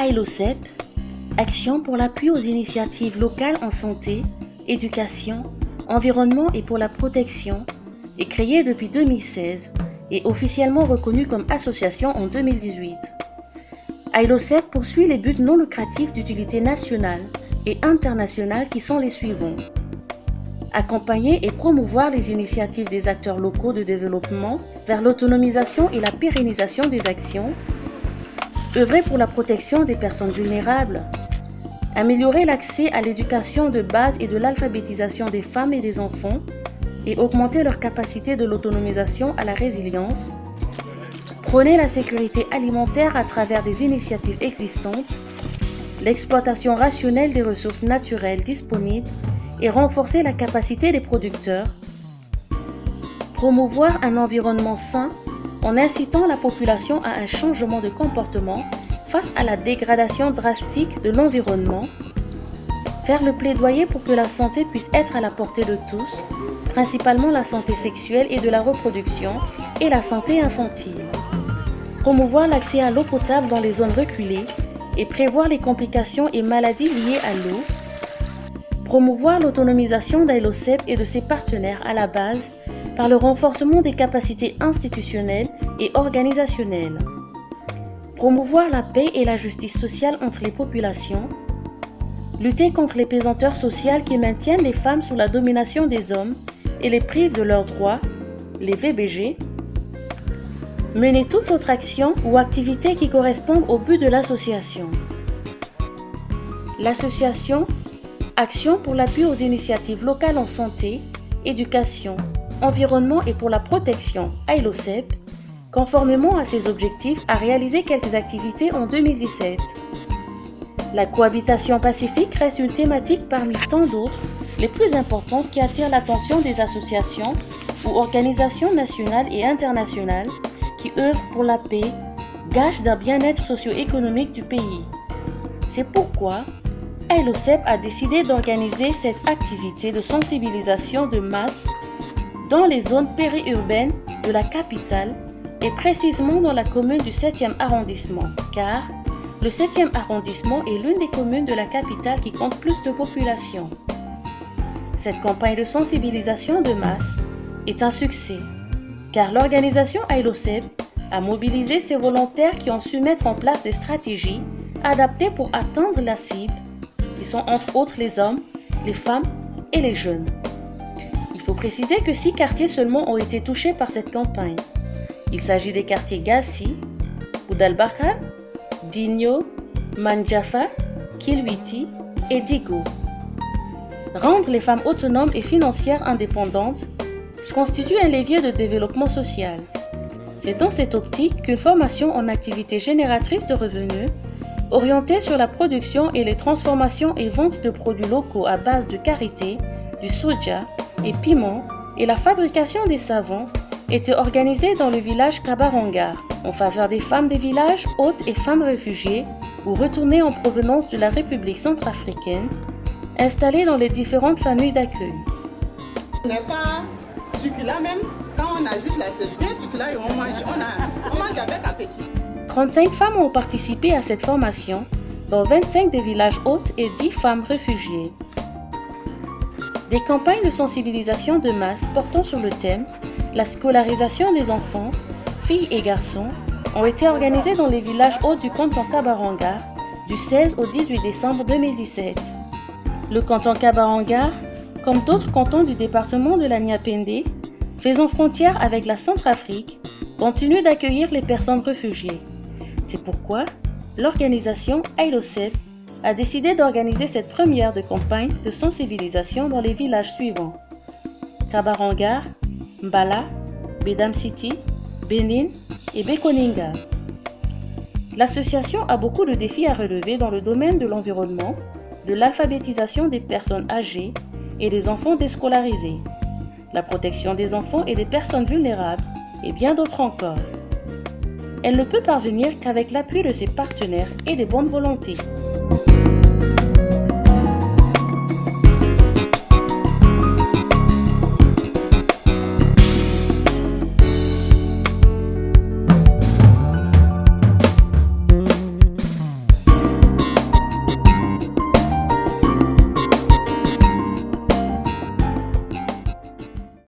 AILOCEP, Action pour l'appui aux initiatives locales en santé, éducation, environnement et pour la protection, est créée depuis 2016 et officiellement reconnue comme association en 2018. AILOCEP poursuit les buts non lucratifs d'utilité nationale et internationale qui sont les suivants. Accompagner et promouvoir les initiatives des acteurs locaux de développement vers l'autonomisation et la pérennisation des actions, œuvrer pour la protection des personnes vulnérables, améliorer l'accès à l'éducation de base et de l'alphabétisation des femmes et des enfants et augmenter leur capacité de l'autonomisation à la résilience, prôner la sécurité alimentaire à travers des initiatives existantes, l'exploitation rationnelle des ressources naturelles disponibles et renforcer la capacité des producteurs, promouvoir un environnement sain en incitant la population à un changement de comportement face à la dégradation drastique de l'environnement, faire le plaidoyer pour que la santé puisse être à la portée de tous, principalement la santé sexuelle et de la reproduction et la santé infantile, promouvoir l'accès à l'eau potable dans les zones reculées et prévoir les complications et maladies liées à l'eau, promouvoir l'autonomisation d'AILOCEP et de ses partenaires à la base par le renforcement des capacités institutionnelles et organisationnelles, promouvoir la paix et la justice sociale entre les populations, lutter contre les pesanteurs sociales qui maintiennent les femmes sous la domination des hommes et les privent de leurs droits, les VBG, mener toute autre action ou activité qui correspond au but de l'association. L'association Action pour l'appui aux initiatives locales en santé, éducation, environnement et pour la protection, AILOCEP, conformément à ses objectifs, a réalisé quelques activités en 2017. La cohabitation pacifique reste une thématique parmi tant d'autres, les plus importantes qui attirent l'attention des associations ou organisations nationales et internationales qui œuvrent pour la paix, gage d'un bien-être socio-économique du pays. C'est pourquoi AILOCEP a décidé d'organiser cette activité de sensibilisation de masse dans les zones périurbaines de la capitale et précisément dans la commune du 7e arrondissement, car le 7e arrondissement est l'une des communes de la capitale qui compte plus de population. Cette campagne de sensibilisation de masse est un succès, car l'organisation AILOCEP a mobilisé ses volontaires qui ont su mettre en place des stratégies adaptées pour atteindre la cible, qui sont entre autres les hommes, les femmes et les jeunes. Il faut préciser que 6 quartiers seulement ont été touchés par cette campagne. Il s'agit des quartiers Gassi, Oudalbakar, Digno, Manjafa, Kilwiti et Digo. Rendre les femmes autonomes et financières indépendantes constitue un levier de développement social. C'est dans cette optique qu'une formation en activité génératrice de revenus orientée sur la production et les transformations et ventes de produits locaux à base de karité, du soja et piment et la fabrication des savons était organisée dans le village Kabarangar en faveur des femmes des villages, hôtes et femmes réfugiées ou retournées en provenance de la République centrafricaine, installées dans les différentes familles d'accueil. On n'est pas succulent même, quand on ajoute la c'est bien succulent et on mange avec appétit. 35 femmes ont participé à cette formation, dont 25 des villages hôtes et 10 femmes réfugiées. Des campagnes de sensibilisation de masse portant sur le thème « La scolarisation des enfants, filles et garçons » ont été organisées dans les villages hôtes du canton Kabarangar du 16 au 18 décembre 2017. Le canton Kabarangar, comme d'autres cantons du département de la Niapende, faisant frontière avec la Centrafrique, continue d'accueillir les personnes réfugiées. C'est pourquoi l'organisation AILOCEP a décidé d'organiser cette première de campagne de sensibilisation dans les villages suivants: Kabarangar, Mbala, Bedam City, Benin et Bekoninga. L'association a beaucoup de défis à relever dans le domaine de l'environnement, de l'alphabétisation des personnes âgées et des enfants déscolarisés, la protection des enfants et des personnes vulnérables et bien d'autres encore. Elle ne peut parvenir qu'avec l'appui de ses partenaires et des bonnes volontés.